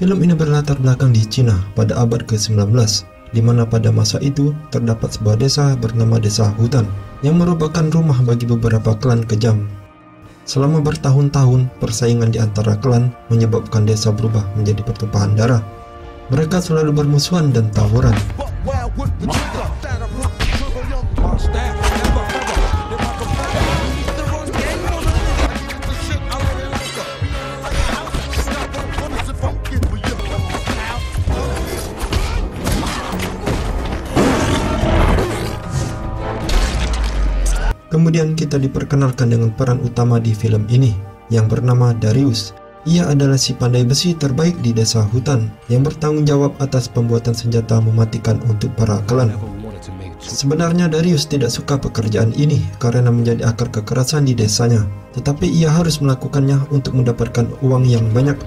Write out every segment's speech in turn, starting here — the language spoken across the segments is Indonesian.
Film ini berlatar belakang di Cina pada abad ke-19, di mana pada masa itu terdapat sebuah desa bernama Desa Hutan yang merupakan rumah bagi beberapa klan kejam. Selama bertahun-tahun, persaingan di antara klan menyebabkan desa berubah menjadi pertumpahan darah. Mereka selalu bermusuhan dan tawuran. Kemudian kita diperkenalkan dengan peran utama di film ini yang bernama Darius. Ia adalah si pandai besi terbaik di Desa Hutan yang bertanggung jawab atas pembuatan senjata mematikan untuk para klan. Sebenarnya Darius tidak suka pekerjaan ini karena menjadi akar kekerasan di desanya, tetapi ia harus melakukannya untuk mendapatkan uang yang banyak,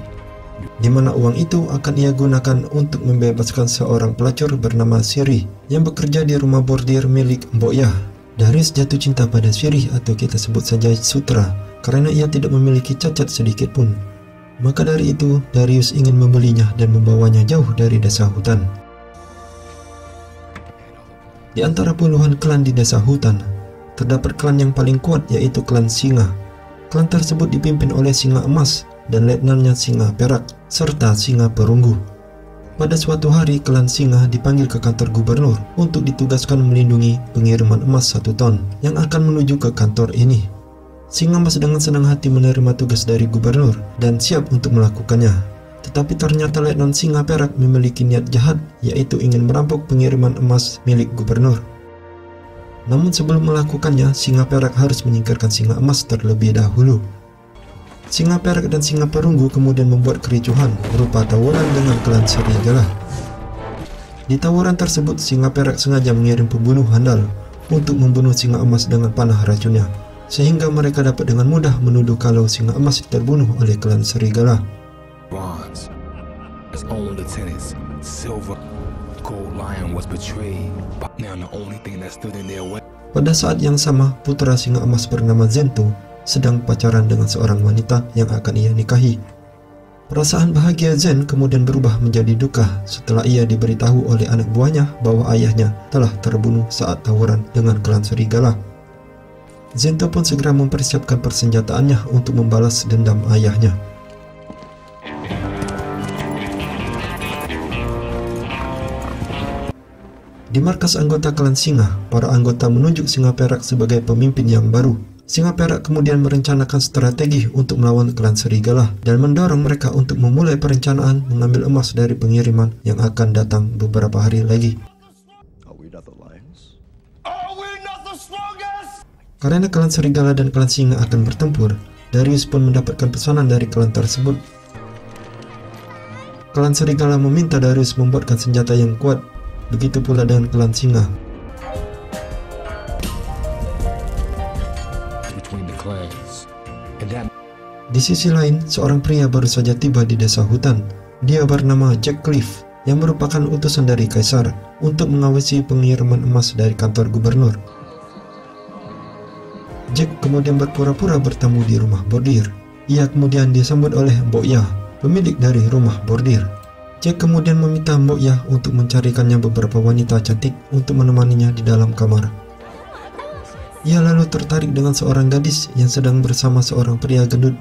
di mana uang itu akan ia gunakan untuk membebaskan seorang pelacur bernama Siri yang bekerja di rumah bordir milik Mbok Yah. Darius jatuh cinta pada Siri, atau kita sebut saja Sutra, karena ia tidak memiliki cacat sedikit pun. Maka dari itu, Darius ingin membelinya dan membawanya jauh dari Desa Hutan. Di antara puluhan klan di Desa Hutan, terdapat klan yang paling kuat, yaitu klan Singa. Klan tersebut dipimpin oleh Singa Emas dan letnannya Singa Perak, serta Singa Perunggu. Pada suatu hari, klan Singa dipanggil ke kantor gubernur untuk ditugaskan melindungi pengiriman emas 1 ton yang akan menuju ke kantor ini. Singa Emas dengan senang hati menerima tugas dari gubernur dan siap untuk melakukannya. Tetapi ternyata letnan Singa Perak memiliki niat jahat, yaitu ingin merampok pengiriman emas milik gubernur. Namun sebelum melakukannya, Singa Perak harus menyingkirkan Singa Emas terlebih dahulu. Singa Perak dan Singa Perunggu kemudian membuat kericuhan berupa tawuran dengan klan Serigala. Di tawuran tersebut, Singa Perak sengaja mengirim pembunuh handal untuk membunuh Singa Emas dengan panah racunnya, sehingga mereka dapat dengan mudah menuduh kalau Singa Emas terbunuh oleh klan Serigala. Pada saat yang sama, putra Singa Emas bernama Zento sedang pacaran dengan seorang wanita yang akan ia nikahi. Perasaan bahagia Zen kemudian berubah menjadi duka setelah ia diberitahu oleh anak buahnya bahwa ayahnya telah terbunuh saat tawuran dengan klan Serigala. Zento pun segera mempersiapkan persenjataannya untuk membalas dendam ayahnya. Di markas anggota klan Singa, para anggota menunjuk Singa Perak sebagai pemimpin yang baru. Singa Perak kemudian merencanakan strategi untuk melawan klan Serigala dan mendorong mereka untuk memulai perencanaan mengambil emas dari pengiriman yang akan datang beberapa hari lagi. Karena klan Serigala dan klan Singa akan bertempur, Darius pun mendapatkan pesanan dari klan tersebut. Klan Serigala meminta Darius membuatkan senjata yang kuat, begitu pula dengan klan Singa. Di sisi lain, seorang pria baru saja tiba di Desa Hutan. Dia bernama Jack Cliff, yang merupakan utusan dari Kaisar untuk mengawasi pengiriman emas dari kantor gubernur. Jack kemudian berpura-pura bertamu di rumah bordir. Ia kemudian disambut oleh Mbok Yah, pemilik dari rumah bordir. Jack kemudian meminta Mbok Yah untuk mencarikannya beberapa wanita cantik untuk menemaninya di dalam kamar. Ia lalu tertarik dengan seorang gadis yang sedang bersama seorang pria gendut.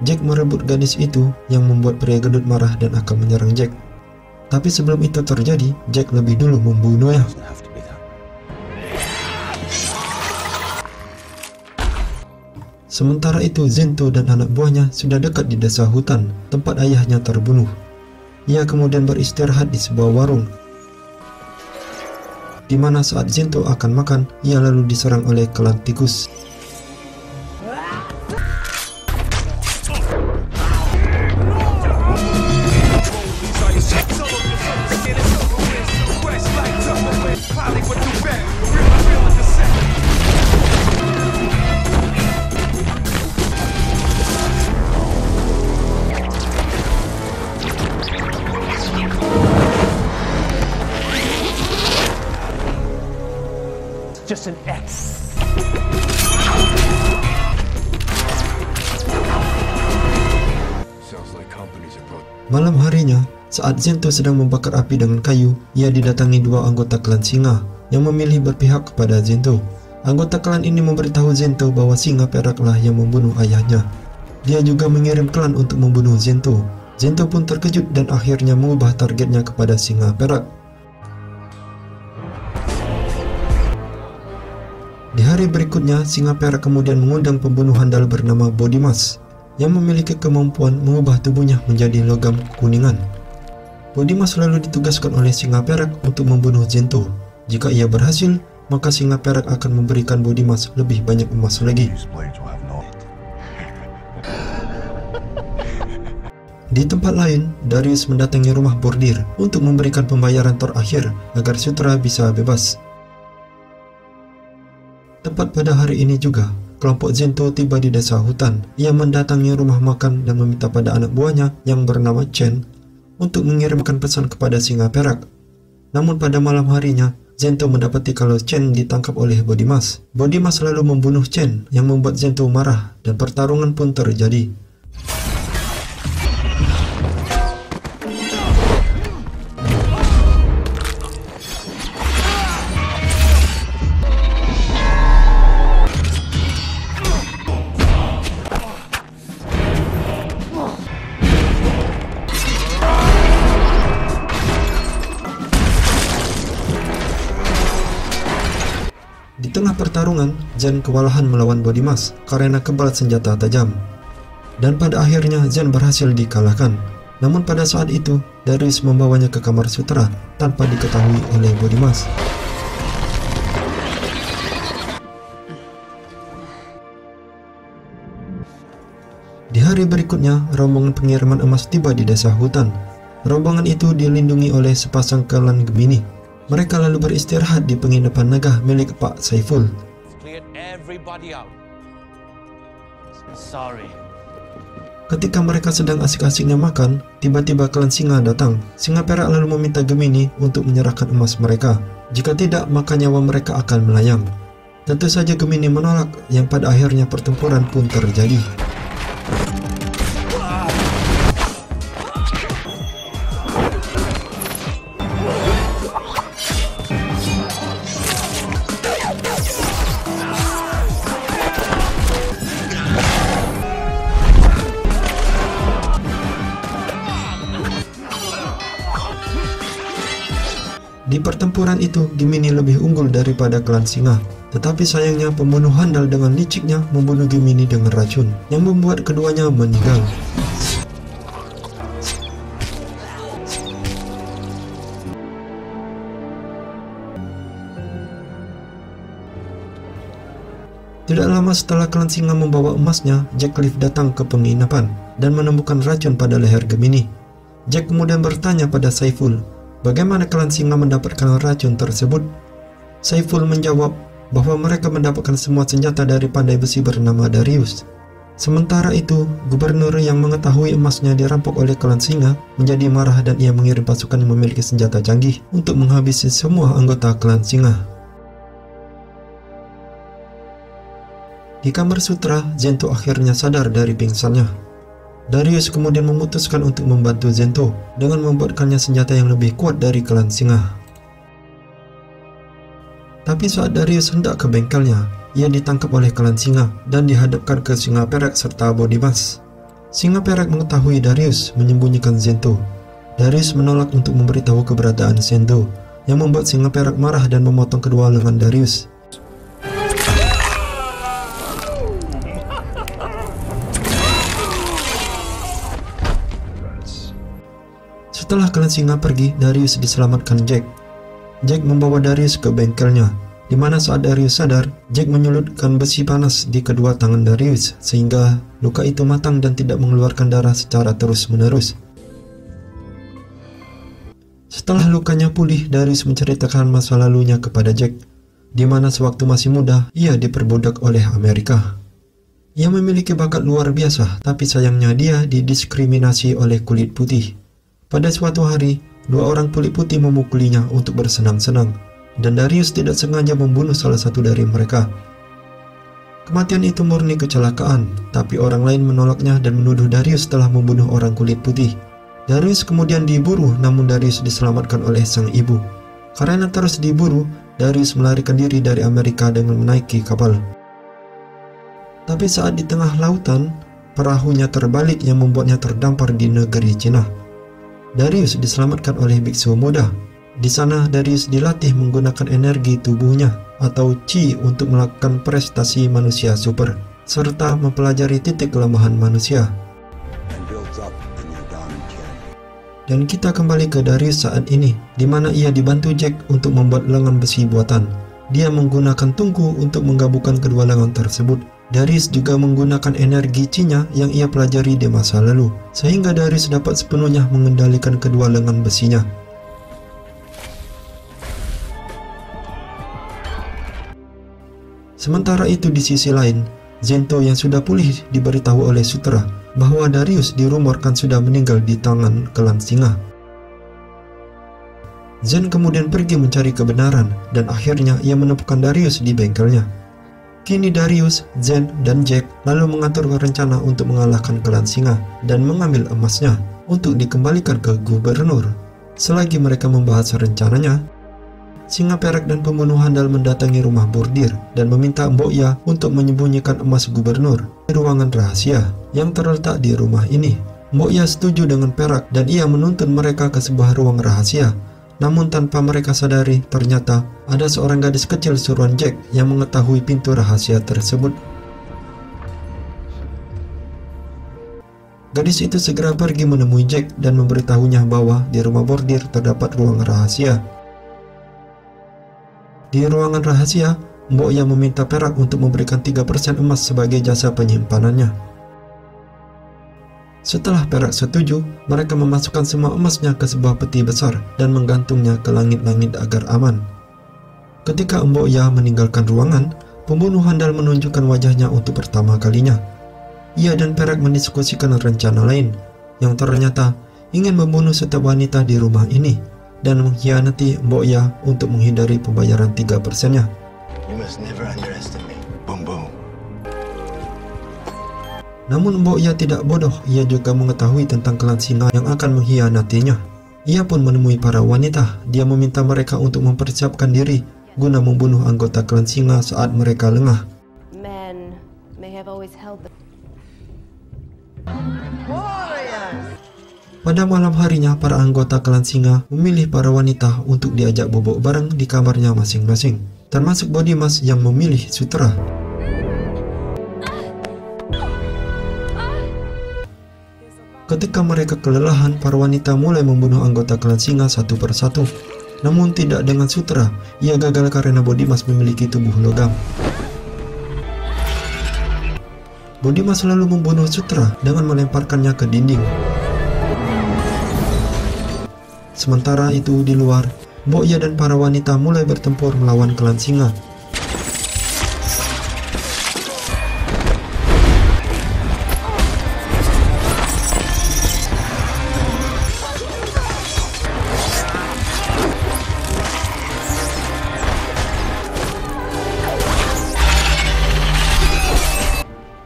Jack merebut gadis itu, yang membuat pria gendut marah dan akan menyerang Jack. Tapi sebelum itu terjadi, Jack lebih dulu membunuhnya. Sementara itu, Zento dan anak buahnya sudah dekat di Desa Hutan, tempat ayahnya terbunuh. Ia kemudian beristirahat di sebuah warung, di mana saat Zento akan makan, ia lalu diserang oleh klan tikus. Just an X. Malam harinya, saat Zento sedang membakar api dengan kayu, ia didatangi dua anggota klan singa yang memilih berpihak kepada Zento. Anggota klan ini memberitahu Zento bahwa singa peraklah yang membunuh ayahnya. Dia juga mengirim klan untuk membunuh Zento. Zento pun terkejut dan akhirnya mengubah targetnya kepada singa perak. Di hari berikutnya, singa perak kemudian mengundang pembunuh handal bernama Bodimas yang memiliki kemampuan mengubah tubuhnya menjadi logam kekuningan. Bodimas lalu ditugaskan oleh singa perak untuk membunuh Zento. Jika ia berhasil, maka singa perak akan memberikan Bodimas lebih banyak emas lagi. Di tempat lain, Darius mendatangi rumah Bordir untuk memberikan pembayaran terakhir agar Sutra bisa bebas. Tepat pada hari ini juga, kelompok Zento tiba di desa hutan. Ia mendatangi rumah makan dan meminta pada anak buahnya yang bernama Chen untuk mengirimkan pesan kepada singa perak. Namun pada malam harinya, Zento mendapati kalau Chen ditangkap oleh Bodimas. Bodimas lalu membunuh Chen yang membuat Zento marah dan pertarungan pun terjadi. Di tengah pertarungan, Zen kewalahan melawan Bodimas karena kebal senjata tajam. Dan pada akhirnya Zen berhasil dikalahkan. Namun pada saat itu, Darius membawanya ke kamar Sutra tanpa diketahui oleh Bodimas. Di hari berikutnya, rombongan pengiriman emas tiba di desa hutan. Rombongan itu dilindungi oleh sepasang klan Gemini. Mereka lalu beristirahat di penginapan megah milik Pak Saiful. Ketika mereka sedang asik-asiknya makan, tiba-tiba klan singa datang. Singa perak lalu meminta Gemini untuk menyerahkan emas mereka. Jika tidak, maka nyawa mereka akan melayang. Tentu saja Gemini menolak, yang pada akhirnya pertempuran pun terjadi. Di pertempuran itu, Gemini lebih unggul daripada klan singa. Tetapi sayangnya pembunuh handal dengan liciknya membunuh Gemini dengan racun, yang membuat keduanya meninggal. Tidak lama setelah klan singa membawa emasnya, Jack Cliff datang ke penginapan dan menemukan racun pada leher Gemini. Jack kemudian bertanya pada Saiful, bagaimana klan singa mendapatkan racun tersebut? Saiful menjawab bahwa mereka mendapatkan semua senjata dari pandai besi bernama Darius. Sementara itu, gubernur yang mengetahui emasnya dirampok oleh klan singa menjadi marah dan ia mengirim pasukan yang memiliki senjata canggih untuk menghabisi semua anggota klan singa. Di kamar Sutra, Zento akhirnya sadar dari pingsannya. Darius kemudian memutuskan untuk membantu Zento dengan membuatkannya senjata yang lebih kuat dari klan singa. Tapi saat Darius hendak ke bengkelnya, ia ditangkap oleh klan singa dan dihadapkan ke singa perak serta Bodimas. Singa perak mengetahui Darius menyembunyikan Zento. Darius menolak untuk memberitahu keberadaan Zento, yang membuat singa perak marah dan memotong kedua lengan Darius. Setelah klan singa pergi, Darius diselamatkan Jack. Jack membawa Darius ke bengkelnya, di mana saat Darius sadar, Jack menyulutkan besi panas di kedua tangan Darius, sehingga luka itu matang dan tidak mengeluarkan darah secara terus-menerus. Setelah lukanya pulih, Darius menceritakan masa lalunya kepada Jack, di mana sewaktu masih muda, ia diperbudak oleh Amerika. Ia memiliki bakat luar biasa, tapi sayangnya dia didiskriminasi oleh kulit putih. Pada suatu hari, dua orang kulit putih memukulinya untuk bersenang-senang, dan Darius tidak sengaja membunuh salah satu dari mereka. Kematian itu murni kecelakaan, tapi orang lain menolaknya dan menuduh Darius telah membunuh orang kulit putih. Darius kemudian diburu, namun Darius diselamatkan oleh sang ibu. Karena terus diburu, Darius melarikan diri dari Amerika dengan menaiki kapal. Tapi saat di tengah lautan, perahunya terbalik yang membuatnya terdampar di negeri Cina. Darius diselamatkan oleh biksu muda. Di sana Darius dilatih menggunakan energi tubuhnya atau Qi untuk melakukan prestasi manusia super, serta mempelajari titik kelemahan manusia. Dan kita kembali ke Darius saat ini, di mana ia dibantu Jack untuk membuat lengan besi buatan. Dia menggunakan tungku untuk menggabungkan kedua lengan tersebut. Darius juga menggunakan energi Qi-nya yang ia pelajari di masa lalu, sehingga Darius dapat sepenuhnya mengendalikan kedua lengan besinya. Sementara itu di sisi lain, Zento yang sudah pulih diberitahu oleh Sutera bahwa Darius dirumorkan sudah meninggal di tangan klan singa. Zen kemudian pergi mencari kebenaran dan akhirnya ia menemukan Darius di bengkelnya. Kini Darius, Zen, dan Jack lalu mengatur rencana untuk mengalahkan klan singa dan mengambil emasnya untuk dikembalikan ke gubernur. Selagi mereka membahas rencananya, singa perak dan pembunuh handal mendatangi rumah Bordir dan meminta Mbokya untuk menyembunyikan emas gubernur di ruangan rahasia yang terletak di rumah ini. Mbokya setuju dengan perak dan ia menuntun mereka ke sebuah ruang rahasia. Namun tanpa mereka sadari, ternyata ada seorang gadis kecil suruhan Jack yang mengetahui pintu rahasia tersebut. Gadis itu segera pergi menemui Jack dan memberitahunya bahwa di rumah Bordir terdapat ruang rahasia. Di ruangan rahasia, Mbokya meminta perak untuk memberikan 3% emas sebagai jasa penyimpanannya. Setelah perak setuju, mereka memasukkan semua emasnya ke sebuah peti besar dan menggantungnya ke langit-langit agar aman. Ketika Mbokya meninggalkan ruangan, pembunuh handal menunjukkan wajahnya untuk pertama kalinya. Ia dan perak mendiskusikan rencana lain, yang ternyata ingin membunuh setiap wanita di rumah ini dan mengkhianati Mbokya untuk menghindari pembayaran 3%-nya. Namun Mbokya tidak bodoh, ia juga mengetahui tentang klan singa yang akan mengkhianatinya. Ia pun menemui para wanita, dia meminta mereka untuk mempersiapkan diri guna membunuh anggota klan singa saat mereka lengah. Pada malam harinya, para anggota klan singa memilih para wanita untuk diajak bobok bareng di kamarnya masing-masing, termasuk Bodimas yang memilih Sutera. Ketika mereka kelelahan, para wanita mulai membunuh anggota klan singa satu persatu. Namun tidak dengan Sutera, ia gagal karena Bodimas memiliki tubuh logam. Bodimas lalu membunuh Sutera dengan melemparkannya ke dinding. Sementara itu di luar, Mbokya dan para wanita mulai bertempur melawan klan singa.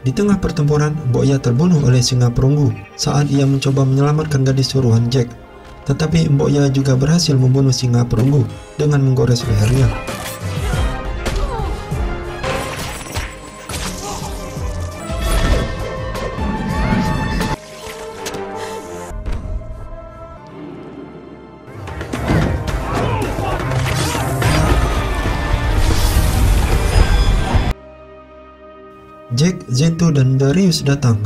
Di tengah pertempuran, Mbokya terbunuh oleh singa perunggu saat ia mencoba menyelamatkan gadis suruhan Jack. Tetapi Mbokya juga berhasil membunuh singa perunggu dengan menggores lehernya. Jack, Zento, dan Darius datang.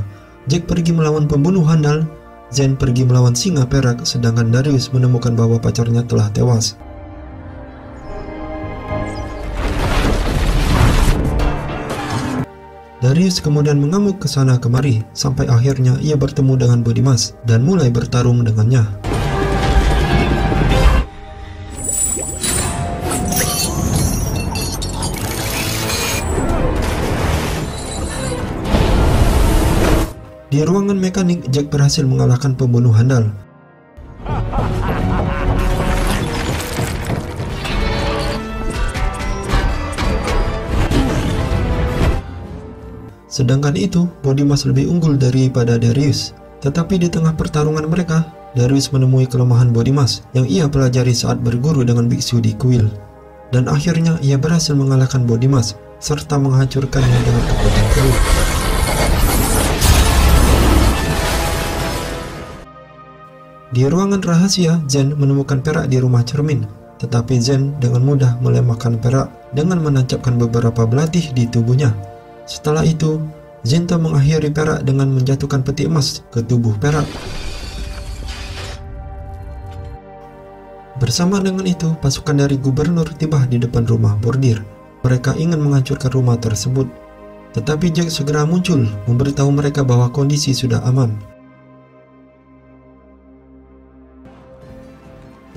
Jack pergi melawan pembunuh handal, Zen pergi melawan singa perak, sedangkan Darius menemukan bahwa pacarnya telah tewas. Darius kemudian mengamuk ke sana kemari, sampai akhirnya ia bertemu dengan Bodimas dan mulai bertarung dengannya. Di ruangan mekanik, Jack berhasil mengalahkan pembunuh handal. Sedangkan itu, Bodimas lebih unggul daripada Darius. Tetapi di tengah pertarungan mereka, Darius menemui kelemahan Bodimas yang ia pelajari saat berguru dengan biksu di kuil. Dan akhirnya ia berhasil mengalahkan Bodimas serta menghancurkannya dengan kekuatan penuh. Di ruangan rahasia, Zen menemukan perak di rumah cermin. Tetapi Zen dengan mudah melemahkan perak dengan menancapkan beberapa belatih di tubuhnya. Setelah itu, Zento mengakhiri perak dengan menjatuhkan peti emas ke tubuh perak. Bersama dengan itu, pasukan dari gubernur tiba di depan rumah bordir. Mereka ingin menghancurkan rumah tersebut. Tetapi Jack segera muncul, memberitahu mereka bahwa kondisi sudah aman.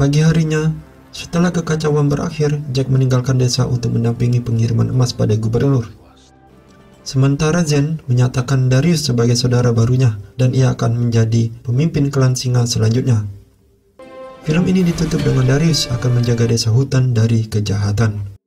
Pagi harinya, setelah kekacauan berakhir, Jack meninggalkan desa untuk mendampingi pengiriman emas pada gubernur. Sementara Zen menyatakan Darius sebagai saudara barunya dan ia akan menjadi pemimpin klan singa selanjutnya. Film ini ditutup dengan Darius akan menjaga desa hutan dari kejahatan.